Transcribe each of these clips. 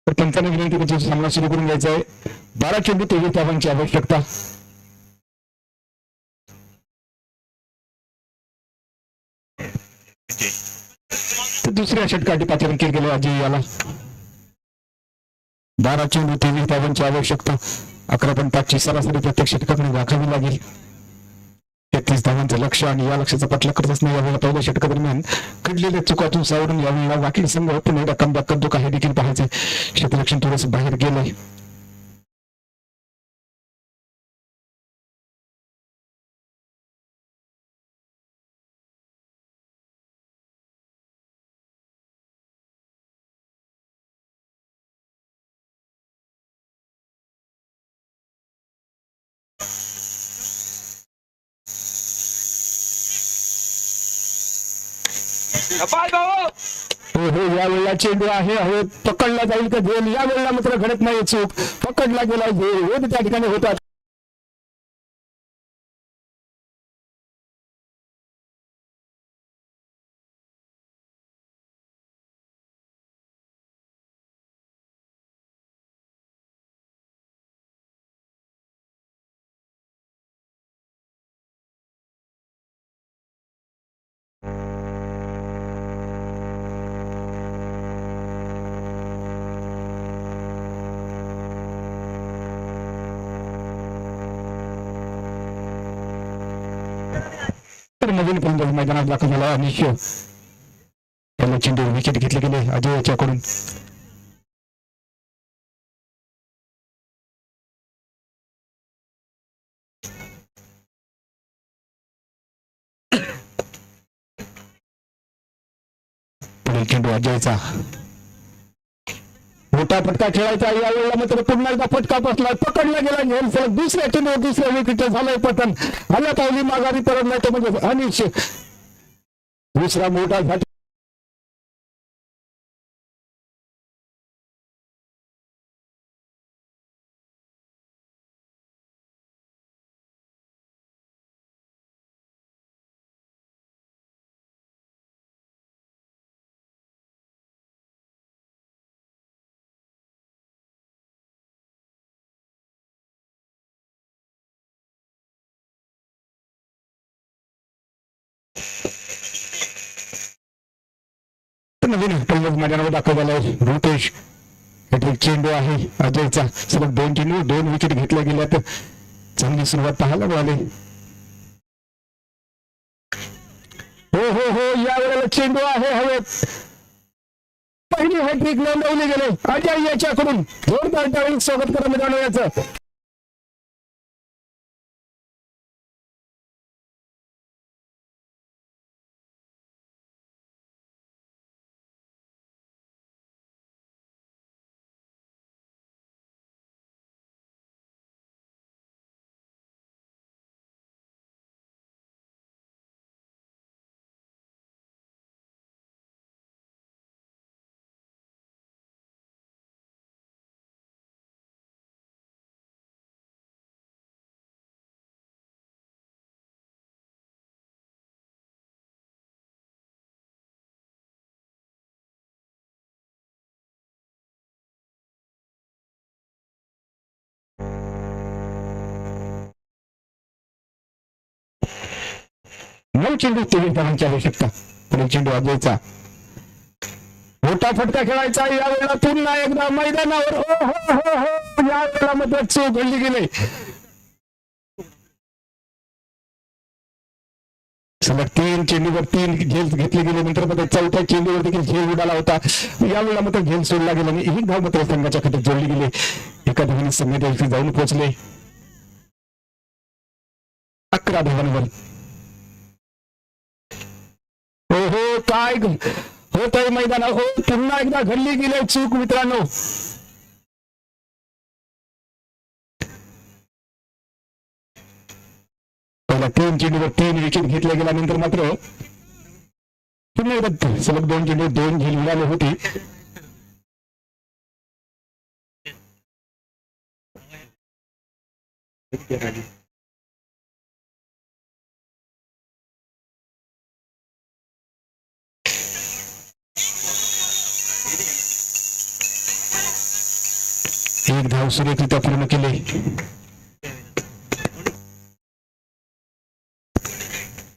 तर पंचांना विनंती करतो सामना सुरू करून घ्यायचा आहे. 12 चेंडू 23 धावांची आवश्यकता. दुसऱ्या षटकासाठी पाचारण केले अजय याला. 12 चेंडू 23 धावांची आवश्यकता. 11.5ची सरासरी प्रत्येक षटकाकडे राखावी लागेल. 33 धावांचं लक्ष आणि या लक्ष्याचा पटला करत असणे यावेळेला पहिल्या षटकादरम्यान घडलेल्या चुकातून सावरून यावेळेला वाकील संघ पुन्हा एकदा कमबॅक करतो का हे देखील पाहायचे. क्षेत्ररक्षण थोडंस बाहेर गेलंय. हो हो यावेळेला चेंडू आहे हवे पकडला जाईल का झेल. यावेळेला मात्र घडत नाही चूक. पकडला गेला झेल त्या ठिकाणी होतात. तर नवीन फलंदाज मैदानात दाखल झाला अनिश याला चेंडू विकेट घेतले गेले अजय याच्याकडून. पुढील चेंडू अजयचा. मोठा फटका खेळायचा. यावेळेला मात्र पुन्हा एकदा फटका बसला. पकडला गेला झेल सलग दुसऱ्या चेंडूवर दुसऱ्या विकेट झालंय पतन. आला पाहिली माघारी परत नाही तर म्हणजे अनिश दुसरा मोठा झटका. नवीन फलंदाज मैदानावर दाखल झालाय रुपेश. चेंडू आहे अजयचा. सलग 2 चेंडू 2 विकेट घेतल्या गेल्यात. चांगली सुरुवात पाहायला मिळाली. हो हो हो यावेळेला चेंडू आहे हवेत. पहिली हॅट्रिक नोंदवली गेले अजय याच्याकडून. जोरदार टाळी स्वागत करा मित्रांनो याचं. नऊ चेंडू 23 धावांची आवश्यकता. पुढील चेंडू अजयचा. मोठा फटका खेळायचा. यावेळेला पुन्हा एकदा मैदानावर हो हो हो हो यावेळेला मध्ये चूक घडली गेली. सलग 3 चेंडूवर 3 झेल घेतले गेले. नंतर मध्ये चौथ्या चेंडूवर देखील झेल उडाला होता. यावेळेला मात्र झेल सोडला गेला आणि एक धाव मात्र संघाच्या खात्यात जोडली गेली. एका धावाने संघाच्या जाऊन पोहोचले 11 धावांवर. हो हो काय होतंय मैदानात. हो पुन्हा एकदा घडली गेली चूक मित्रांनो. पहिला 3 चेंडूवर 3 विकेट घेतल्या गेल्यानंतर मात्र पुन्हा एकदा सलग 2 चेंडू 2 झेल मिळाले होते. एक धाव सुरेखरित्या पूर्ण केले.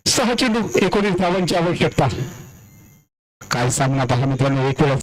सहा चेंडू 19 धावांची आवश्यकता. काय सामना पहा मित्रांनो, एक वेळा